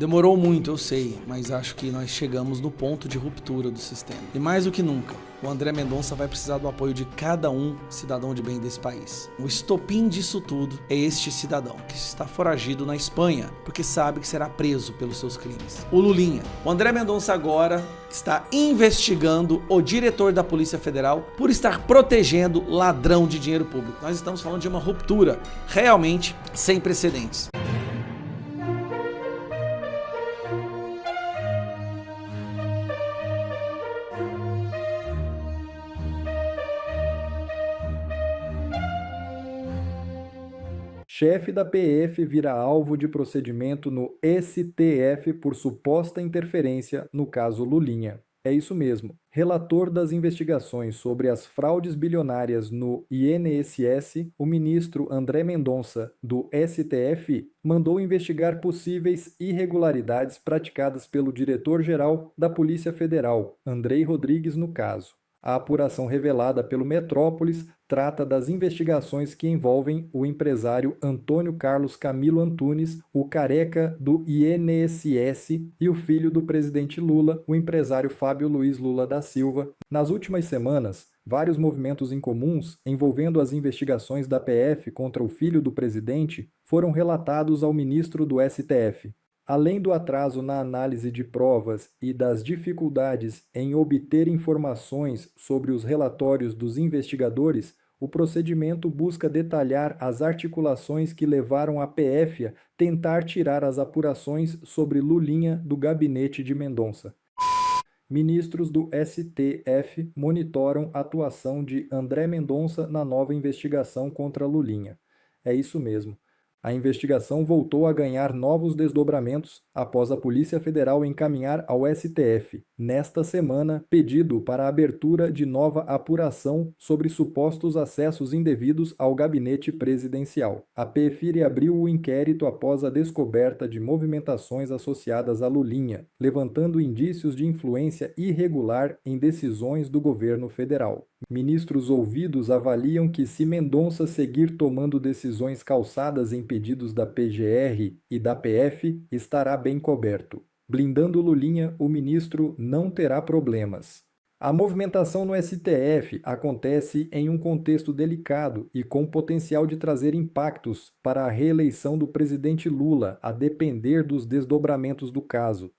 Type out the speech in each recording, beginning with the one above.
Demorou muito, eu sei, mas acho que nós chegamos no ponto de ruptura do sistema. E mais do que nunca, o André Mendonça vai precisar do apoio de cada cidadão de bem desse país. O estopim disso tudo é este cidadão, que está foragido na Espanha, porque sabe que será preso pelos seus crimes. O Lulinha. O André Mendonça agora está investigando o diretor da Polícia Federal por estar protegendo ladrão de dinheiro público. Nós estamos falando de uma ruptura realmente sem precedentes. Chefe da PF vira alvo de procedimento no STF por suposta interferência no caso Lulinha. É isso mesmo. Relator das investigações sobre as fraudes bilionárias no INSS, o ministro André Mendonça, do STF, mandou investigar possíveis irregularidades praticadas pelo diretor-geral da Polícia Federal, Andrei Rodrigues, no caso. A apuração revelada pelo Metrópolis trata das investigações que envolvem o empresário Antônio Carlos Camilo Antunes, o careca do INSS, e o filho do presidente Lula, o empresário Fábio Luiz Lula da Silva. Nas últimas semanas, vários movimentos incomuns envolvendo as investigações da PF contra o filho do presidente foram relatados ao ministro do STF. Além do atraso na análise de provas e das dificuldades em obter informações sobre os relatórios dos investigadores, o procedimento busca detalhar as articulações que levaram a PF a tentar tirar as apurações sobre Lulinha do gabinete de Mendonça. Ministros do STF monitoram a atuação de André Mendonça na nova investigação contra Lulinha. É isso mesmo. A investigação voltou a ganhar novos desdobramentos após a Polícia Federal encaminhar ao STF, nesta semana, pedido para a abertura de nova apuração sobre supostos acessos indevidos ao gabinete presidencial. A PFIRE abriu o inquérito após a descoberta de movimentações associadas a Lulinha, levantando indícios de influência irregular em decisões do governo federal. Ministros ouvidos avaliam que, se Mendonça seguir tomando decisões calçadas em pedidos da PGR e da PF, estará bem coberto. Blindando Lulinha, o ministro não terá problemas. A movimentação no STF acontece em um contexto delicado e com potencial de trazer impactos para a reeleição do presidente Lula, a depender dos desdobramentos do caso.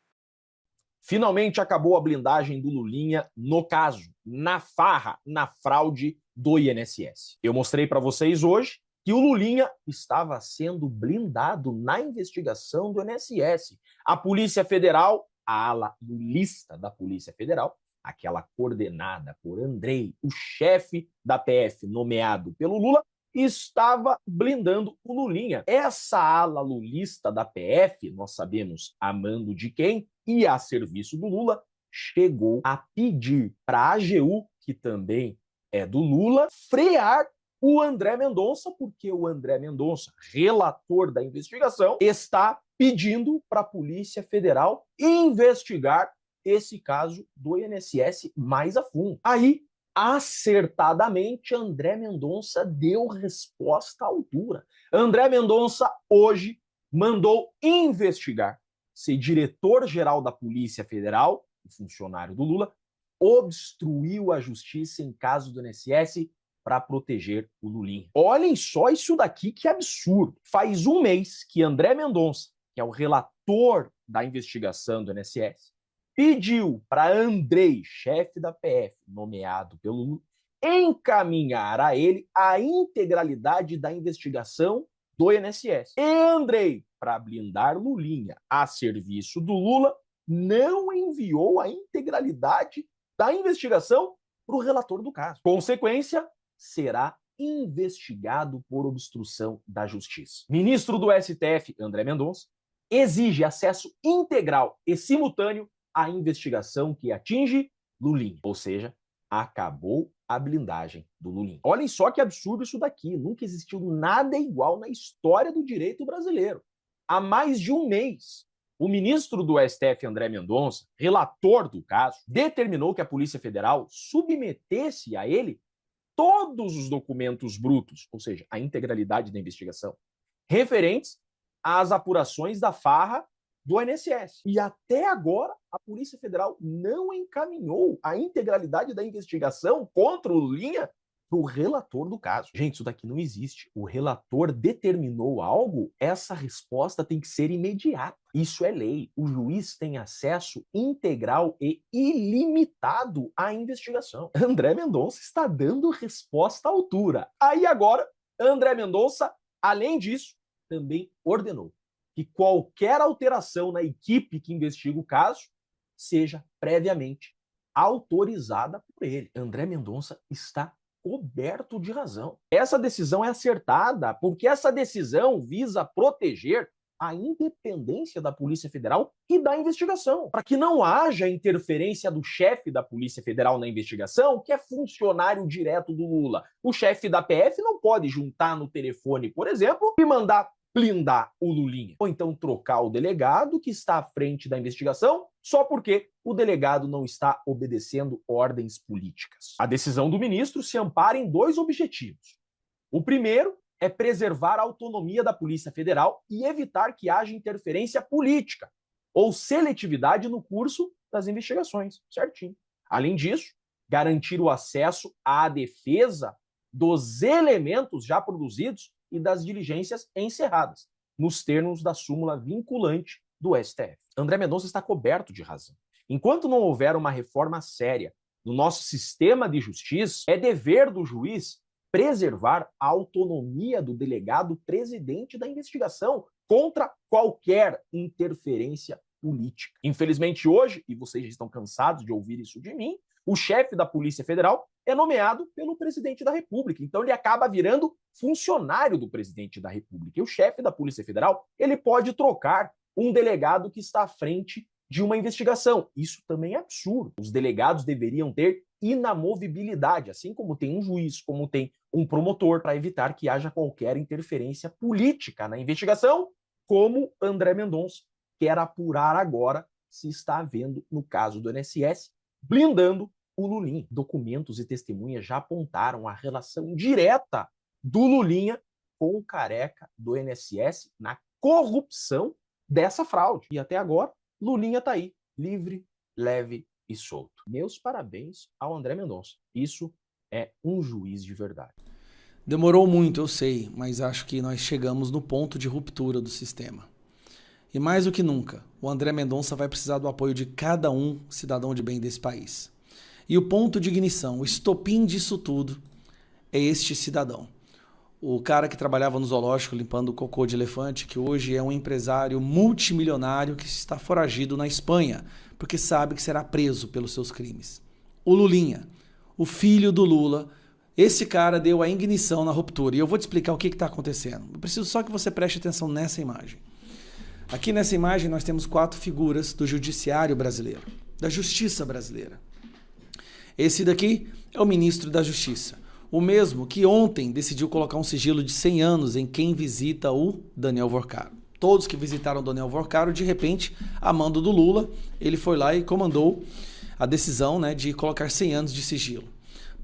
Finalmente acabou a blindagem do Lulinha no caso, na farra, na fraude do INSS. Eu mostrei para vocês hoje que o Lulinha estava sendo blindado na investigação do INSS. A Polícia Federal, a ala lulista da Polícia Federal, aquela coordenada por Andrei, o chefe da PF nomeado pelo Lula, estava blindando o Lulinha. Essa ala lulista da PF, nós sabemos a mando de quem e a serviço do Lula, chegou a pedir para a AGU, que também é do Lula, frear o André Mendonça, porque o André Mendonça, relator da investigação, está pedindo para a Polícia Federal investigar esse caso do INSS mais a fundo. Aí, acertadamente, André Mendonça deu resposta à altura. André Mendonça, hoje, mandou investigar se diretor-geral da Polícia Federal, o funcionário do Lula, obstruiu a justiça em caso do INSS para proteger o Lulinha. Olhem só isso daqui, que absurdo. Faz um mês que André Mendonça, que é o relator da investigação do INSS, pediu para Andrei, chefe da PF, nomeado pelo Lula, encaminhar a ele a integralidade da investigação do INSS. E Andrei, para blindar Lulinha a serviço do Lula, não enviou a integralidade da investigação para o relator do caso. Consequência, será investigado por obstrução da justiça. Ministro do STF, André Mendonça, exige acesso integral e simultâneo à investigação que atinge Lulinha. Ou seja, acabou a blindagem do Lulinha. Olhem só que absurdo isso daqui. Nunca existiu nada igual na história do direito brasileiro. Há mais de um mês, o ministro do STF, André Mendonça, relator do caso, determinou que a Polícia Federal submetesse a ele todos os documentos brutos, ou seja, a integralidade da investigação, referentes às apurações da farra do INSS. E até agora, a Polícia Federal não encaminhou a integralidade da investigação contra o Lulinha para o relator do caso. Gente, isso daqui não existe. O relator determinou algo, essa resposta tem que ser imediata. Isso é lei. O juiz tem acesso integral e ilimitado à investigação. André Mendonça está dando resposta à altura. Aí agora, André Mendonça, além disso, também ordenou que qualquer alteração na equipe que investiga o caso seja previamente autorizada por ele. André Mendonça está coberto de razão. Essa decisão é acertada porque essa decisão visa proteger a independência da Polícia Federal e da investigação, para que não haja interferência do chefe da Polícia Federal na investigação, que é funcionário direto do Lula. O chefe da PF não pode juntar no telefone, por exemplo, e mandar blindar o Lulinha. Ou então trocar o delegado que está à frente da investigação só porque o delegado não está obedecendo ordens políticas. A decisão do ministro se ampara em dois objetivos. O primeiro é preservar a autonomia da Polícia Federal e evitar que haja interferência política ou seletividade no curso das investigações, certinho. Além disso, garantir o acesso à defesa dos elementos já produzidos e das diligências encerradas, nos termos da súmula vinculante do STF. André Mendonça está coberto de razão. Enquanto não houver uma reforma séria no nosso sistema de justiça, é dever do juiz preservar a autonomia do delegado presidente da investigação contra qualquer interferência política. Infelizmente hoje, e vocês já estão cansados de ouvir isso de mim, o chefe da Polícia Federal é nomeado pelo presidente da República. Então ele acaba virando funcionário do presidente da República. E o chefe da Polícia Federal, ele pode trocar um delegado que está à frente de uma investigação. Isso também é absurdo. Os delegados deveriam ter inamovibilidade, assim como tem um juiz, como tem um promotor, para evitar que haja qualquer interferência política na investigação, como André Mendonça quer apurar agora se está havendo no caso do INSS, blindando o Lulinha. Documentos e testemunhas já apontaram a relação direta do Lulinha com o careca do INSS na corrupção dessa fraude. E até agora, Lulinha está aí, livre, leve e solto. Meus parabéns ao André Mendonça. Isso é um juiz de verdade. Demorou muito, eu sei, mas acho que nós chegamos no ponto de ruptura do sistema. E mais do que nunca, o André Mendonça vai precisar do apoio de cada um cidadão de bem desse país. E o ponto de ignição, o estopim disso tudo, é este cidadão. O cara que trabalhava no zoológico limpando cocô de elefante, que hoje é um empresário multimilionário que está foragido na Espanha, porque sabe que será preso pelos seus crimes. O Lulinha, o filho do Lula, esse cara deu a ignição na ruptura. E eu vou te explicar o que está acontecendo. Eu preciso só que você preste atenção nessa imagem. Aqui nessa imagem nós temos 4 figuras do judiciário brasileiro, da justiça brasileira. Esse daqui é o ministro da Justiça, o mesmo que ontem decidiu colocar um sigilo de 100 anos em quem visita o Daniel Worcaro. Todos que visitaram o Daniel Worcaro, de repente, a mando do Lula, ele foi lá e comandou a decisão, de colocar 100 anos de sigilo.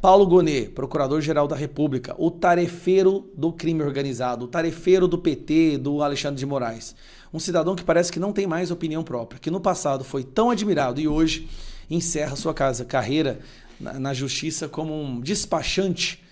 Paulo Gonet, procurador-geral da República, o tarefeiro do crime organizado, o tarefeiro do PT, do Alexandre de Moraes. Um cidadão que parece que não tem mais opinião própria, que no passado foi tão admirado e hoje encerra sua carreira na justiça como um despachante,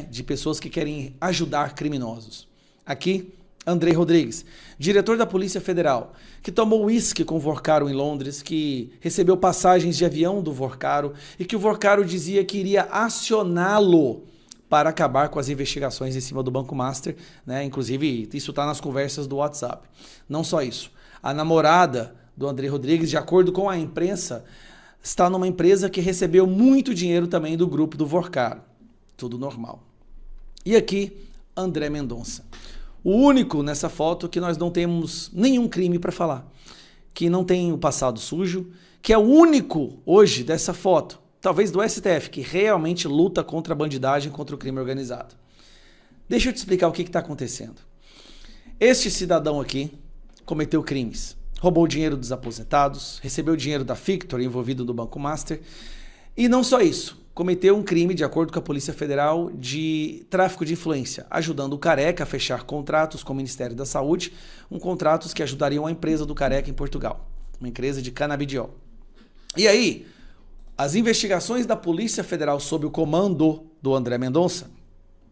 de pessoas que querem ajudar criminosos. Aqui, André Rodrigues, diretor da Polícia Federal, que tomou uísque com o Worcaro em Londres, que recebeu passagens de avião do Worcaro e que o Worcaro dizia que iria acioná-lo para acabar com as investigações em cima do Banco Master, Inclusive, isso está nas conversas do WhatsApp. Não só isso. A namorada do André Rodrigues, de acordo com a imprensa, está numa empresa que recebeu muito dinheiro também do grupo do Worcaro. Tudo normal. E aqui, André Mendonça. O único nessa foto que nós não temos nenhum crime para falar, que não tem o passado sujo, que é o único hoje dessa foto, talvez do STF, que realmente luta contra a bandidagem, contra o crime organizado. Deixa eu te explicar o que está acontecendo. Este cidadão aqui cometeu crimes, roubou dinheiro dos aposentados, recebeu dinheiro da Victor envolvido no Banco Master, e não só isso, cometeu um crime, de acordo com a Polícia Federal, de tráfico de influência, ajudando o Careca a fechar contratos com o Ministério da Saúde, contratos que ajudariam a empresa do Careca em Portugal, uma empresa de canabidiol. E aí, as investigações da Polícia Federal sob o comando do André Mendonça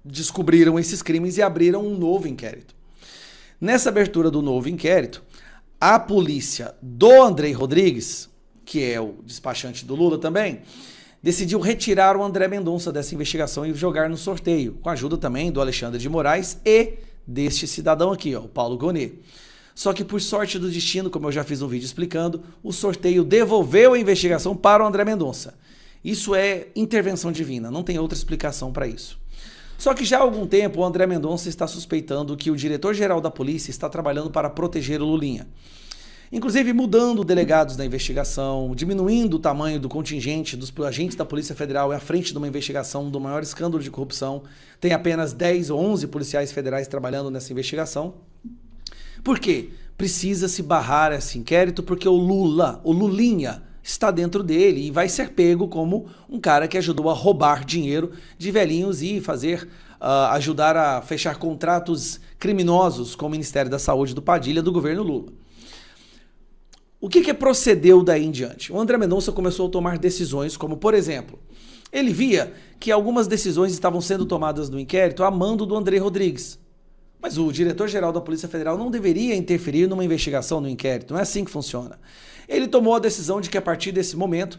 descobriram esses crimes e abriram um novo inquérito. Nessa abertura do novo inquérito, a polícia do André Rodrigues, que é o despachante do Lula também, decidiu retirar o André Mendonça dessa investigação e jogar no sorteio, com a ajuda também do Alexandre de Moraes e deste cidadão aqui, ó, o Paulo Gonet. Só que por sorte do destino, como eu já fiz um vídeo explicando, o sorteio devolveu a investigação para o André Mendonça. Isso é intervenção divina, não tem outra explicação para isso. Só que já há algum tempo o André Mendonça está suspeitando que o diretor-geral da polícia está trabalhando para proteger o Lulinha. Inclusive mudando delegados da investigação, diminuindo o tamanho do contingente dos agentes da Polícia Federal à frente de uma investigação do maior escândalo de corrupção. Tem apenas 10 ou 11 policiais federais trabalhando nessa investigação. Por quê? Precisa-se barrar esse inquérito porque o Lulinha, está dentro dele e vai ser pego como um cara que ajudou a roubar dinheiro de velhinhos e ajudar a fechar contratos criminosos com o Ministério da Saúde do Padilha do governo Lula. O que procedeu daí em diante? O André Mendonça começou a tomar decisões como, por exemplo, ele via que algumas decisões estavam sendo tomadas no inquérito a mando do André Rodrigues. Mas o diretor-geral da Polícia Federal não deveria interferir numa investigação, no inquérito. Não é assim que funciona. Ele tomou a decisão de que a partir desse momento,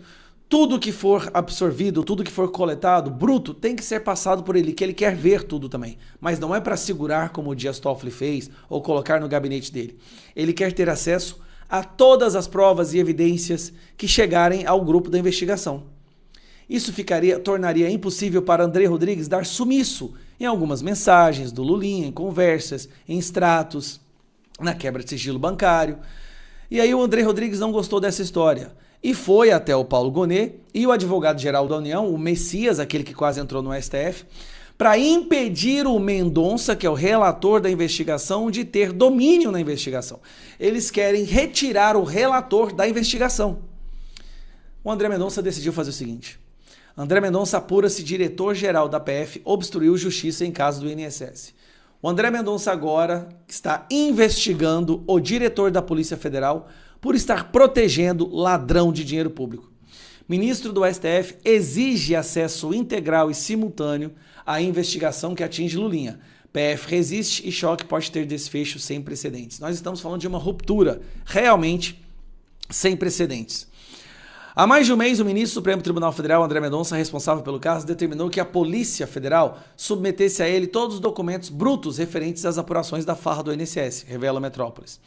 tudo que for absorvido, tudo que for coletado, bruto, tem que ser passado por ele, que ele quer ver tudo também. Mas não é para segurar como o Dias Toffoli fez ou colocar no gabinete dele. Ele quer ter acesso a todas as provas e evidências que chegarem ao grupo da investigação. Isso tornaria impossível para André Rodrigues dar sumiço em algumas mensagens do Lulinha, em conversas, em extratos, na quebra de sigilo bancário. E aí o André Rodrigues não gostou dessa história e foi até o Paulo Gonet e o advogado-geral da União, o Messias, aquele que quase entrou no STF, para impedir o Mendonça, que é o relator da investigação, de ter domínio na investigação. Eles querem retirar o relator da investigação. O André Mendonça decidiu fazer o seguinte: André Mendonça apura-se diretor-geral da PF, obstruiu justiça em caso do INSS. O André Mendonça agora está investigando o diretor da Polícia Federal por estar protegendo ladrão de dinheiro público. Ministro do STF exige acesso integral e simultâneo à investigação que atinge Lulinha. PF resiste e choque pode ter desfecho sem precedentes. Nós estamos falando de uma ruptura realmente sem precedentes. Há mais de um mês, o ministro do Supremo Tribunal Federal, André Mendonça, responsável pelo caso, determinou que a Polícia Federal submetesse a ele todos os documentos brutos referentes às apurações da farra do INSS, revela a Metrópolis.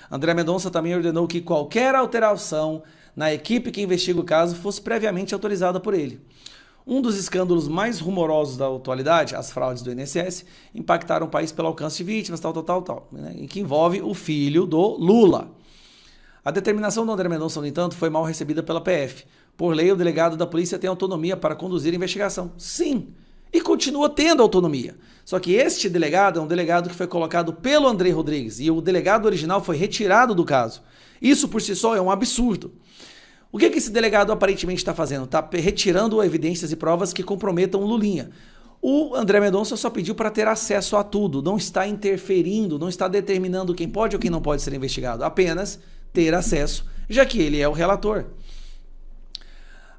André Mendonça também ordenou que qualquer alteração na equipe que investiga o caso fosse previamente autorizada por ele. Um dos escândalos mais rumorosos da atualidade, as fraudes do INSS, impactaram o país pelo alcance de vítimas, e que envolve o filho do Lula. A determinação do André Mendonça, no entanto, foi mal recebida pela PF. Por lei, o delegado da polícia tem autonomia para conduzir a investigação. Sim, e continua tendo autonomia. Só que este delegado é um delegado que foi colocado pelo André Rodrigues e o delegado original foi retirado do caso. Isso por si só é um absurdo. O que esse delegado aparentemente está fazendo? Está retirando evidências e provas que comprometam o Lulinha. O André Mendonça só pediu para ter acesso a tudo, não está interferindo, não está determinando quem pode ou quem não pode ser investigado, apenas ter acesso, já que ele é o relator.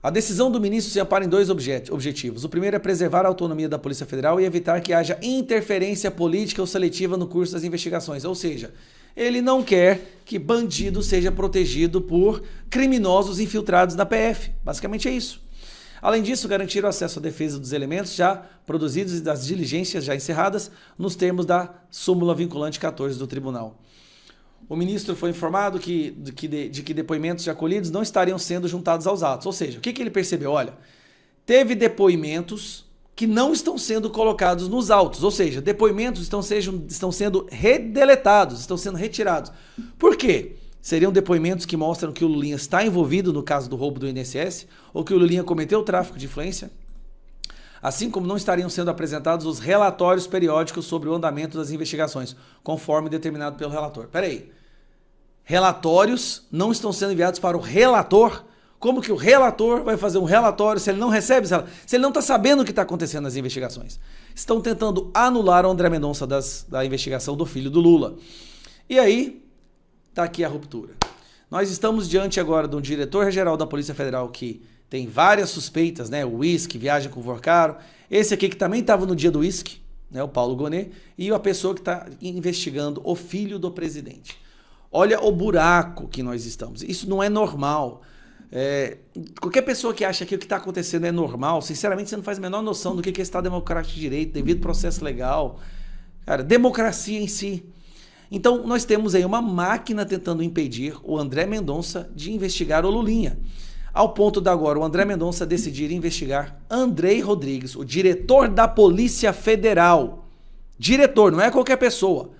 A decisão do ministro se ampara em dois objetivos. O primeiro é preservar a autonomia da Polícia Federal e evitar que haja interferência política ou seletiva no curso das investigações. Ou seja, ele não quer que bandido seja protegido por criminosos infiltrados na PF. Basicamente é isso. Além disso, garantir o acesso à defesa dos elementos já produzidos e das diligências já encerradas nos termos da súmula vinculante 14 do tribunal. O ministro foi informado de que depoimentos já colhidos não estariam sendo juntados aos autos. Ou seja, o que ele percebeu? Olha, teve depoimentos que não estão sendo colocados nos autos. Ou seja, depoimentos estão sendo redeletados, estão sendo retirados. Por quê? Seriam depoimentos que mostram que o Lulinha está envolvido no caso do roubo do INSS ou que o Lulinha cometeu o tráfico de influência? Assim como não estariam sendo apresentados os relatórios periódicos sobre o andamento das investigações, conforme determinado pelo relator. Peraí, relatórios não estão sendo enviados para o relator? Como que o relator vai fazer um relatório se ele não recebe, se ele não está sabendo o que está acontecendo nas investigações? Estão tentando anular o André Mendonça da investigação do filho do Lula. E aí, está aqui a ruptura. Nós estamos diante agora de um diretor-geral da Polícia Federal que tem várias suspeitas, né? O uísque, viagem com o Vorcaro. Esse aqui que também estava no dia do uísque, né? O Paulo Gonet. E a pessoa que está investigando o filho do presidente. Olha o buraco que nós estamos. Isso não é normal. Qualquer pessoa que acha que o que está acontecendo é normal, sinceramente, você não faz a menor noção do que é Estado Democrático de Direito, devido processo legal. Cara, democracia em si. Então, nós temos aí uma máquina tentando impedir o André Mendonça de investigar o Lulinha. Ao ponto de agora o André Mendonça decidir investigar Andrei Rodrigues, o diretor da Polícia Federal. Diretor, não é qualquer pessoa.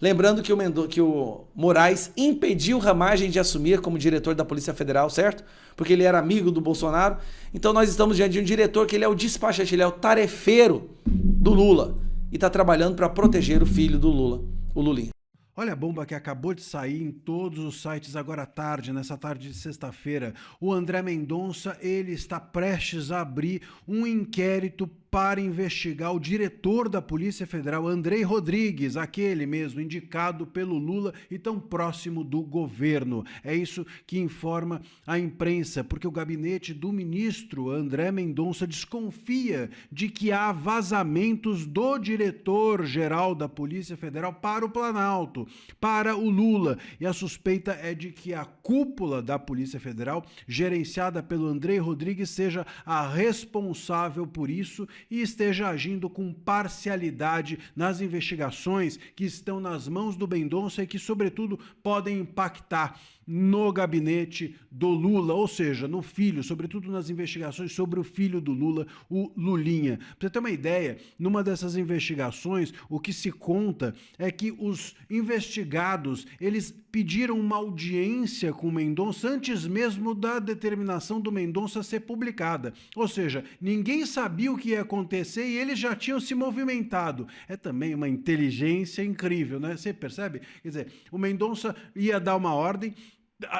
Lembrando que o Moraes impediu Ramagem de assumir como diretor da Polícia Federal, certo? Porque ele era amigo do Bolsonaro. Então nós estamos diante de um diretor que ele é o despachante, ele é o tarefeiro do Lula. E está trabalhando para proteger o filho do Lula, o Lulinha. Olha a bomba que acabou de sair em todos os sites agora à tarde, nessa tarde de sexta-feira. O André Mendonça, ele está prestes a abrir um inquérito para investigar o diretor da Polícia Federal, Andrei Rodrigues, aquele mesmo indicado pelo Lula e tão próximo do governo. É isso que informa a imprensa, porque o gabinete do ministro André Mendonça desconfia de que há vazamentos do diretor-geral da Polícia Federal para o Planalto, para o Lula. E a suspeita é de que a cúpula da Polícia Federal, gerenciada pelo Andrei Rodrigues, seja a responsável por isso e esteja agindo com parcialidade nas investigações que estão nas mãos do Mendonça e que, sobretudo, podem impactar no gabinete do Lula, ou seja, no filho, sobretudo nas investigações sobre o filho do Lula, o Lulinha. Para você ter uma ideia, numa dessas investigações, o que se conta é que os investigados, eles pediram uma audiência com o Mendonça antes mesmo da determinação do Mendonça ser publicada. Ou seja, ninguém sabia o que ia acontecer e eles já tinham se movimentado. É também uma inteligência incrível, né? Você percebe? Quer dizer, o Mendonça ia dar uma ordem,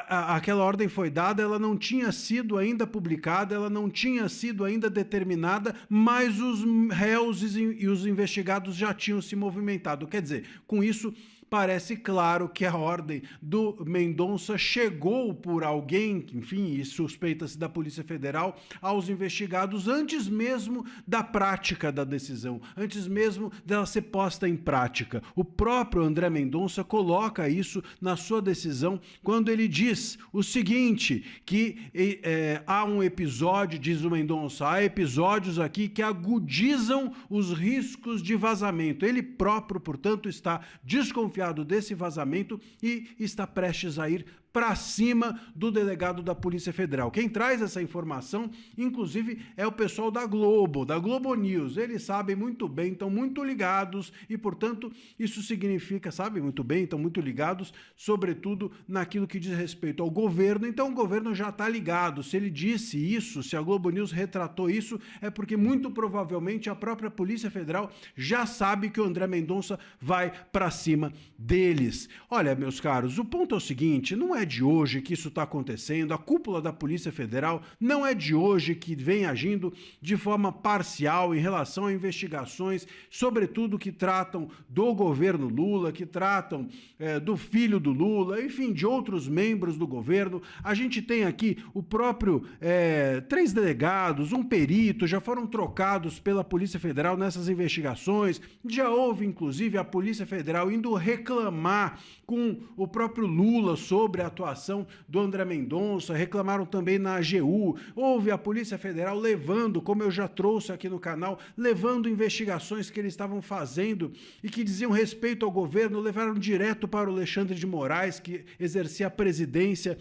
aquela ordem foi dada, ela não tinha sido ainda publicada, ela não tinha sido ainda determinada, mas os réus e os investigados já tinham se movimentado. Quer dizer, com isso, parece claro que a ordem do Mendonça chegou por alguém, enfim, e suspeita-se da Polícia Federal, aos investigados antes mesmo da prática da decisão, antes mesmo dela ser posta em prática. O próprio André Mendonça coloca isso na sua decisão quando ele diz o seguinte, que há um episódio, diz o Mendonça, há episódios aqui que agudizam os riscos de vazamento. Ele próprio, portanto, está desconfiado desse vazamento e está prestes a ir para cima do delegado da Polícia Federal. Quem traz essa informação, inclusive, é o pessoal da Globo News. Eles sabem muito bem, estão muito ligados e, portanto, isso significa, sabem muito bem, estão muito ligados, sobretudo naquilo que diz respeito ao governo. Então, o governo já está ligado. Se ele disse isso, se a Globo News retratou isso, é porque muito provavelmente a própria Polícia Federal já sabe que o André Mendonça vai para cima deles. Olha, meus caros, o ponto é o seguinte, não é de hoje que isso está acontecendo, a cúpula da Polícia Federal não é de hoje que vem agindo de forma parcial em relação a investigações, sobretudo que tratam do governo Lula, que tratam do filho do Lula, enfim, de outros membros do governo. A gente tem aqui o próprio 3 delegados, um perito, já foram trocados pela Polícia Federal nessas investigações, já houve, inclusive, a Polícia Federal indo reclamar com o próprio Lula sobre a atuação do André Mendonça, reclamaram também na AGU, houve a Polícia Federal levando, como eu já trouxe aqui no canal, levando investigações que eles estavam fazendo e que diziam respeito ao governo, levaram direto para o Alexandre de Moraes, que exercia a presidência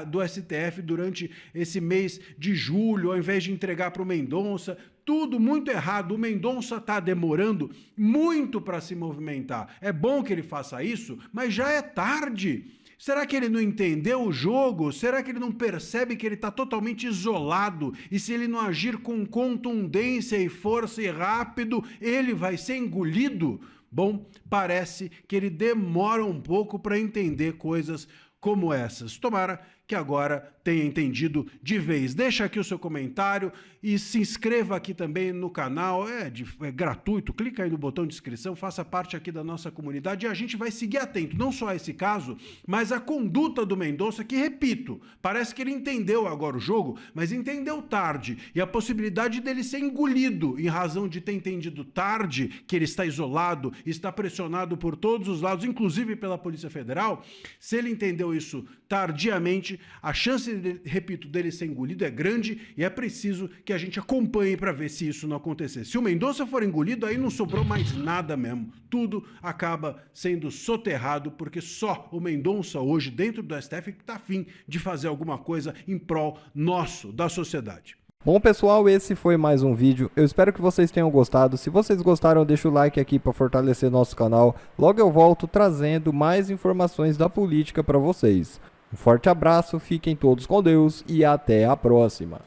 do STF durante esse mês de julho, ao invés de entregar para o Mendonça. Tudo muito errado, o Mendonça está demorando muito para se movimentar. É bom que ele faça isso, mas já é tarde. Será que ele não entendeu o jogo? Será que ele não percebe que ele está totalmente isolado? E se ele não agir com contundência e força e rápido, ele vai ser engolido? Bom, parece que ele demora um pouco para entender coisas como essas. Tomara que agora tenha entendido de vez. Deixa aqui o seu comentário e se inscreva aqui também no canal, é gratuito, clica aí no botão de inscrição, faça parte aqui da nossa comunidade e a gente vai seguir atento, não só a esse caso, mas a conduta do Mendonça, que, repito, parece que ele entendeu agora o jogo, mas entendeu tarde, e a possibilidade dele ser engolido em razão de ter entendido tarde que ele está isolado, está pressionado por todos os lados, inclusive pela Polícia Federal. Se ele entendeu isso tardiamente, a chance, repito, dele ser engolido é grande e é preciso que a gente acompanhe para ver se isso não acontecer. Se o Mendonça for engolido, aí não sobrou mais nada mesmo. Tudo acaba sendo soterrado, porque só o Mendonça hoje, dentro do STF, está afim de fazer alguma coisa em prol nosso, da sociedade. Bom, pessoal, esse foi mais um vídeo. Eu espero que vocês tenham gostado. Se vocês gostaram, deixa o like aqui para fortalecer nosso canal. Logo eu volto trazendo mais informações da política para vocês. Um forte abraço, fiquem todos com Deus e até a próxima.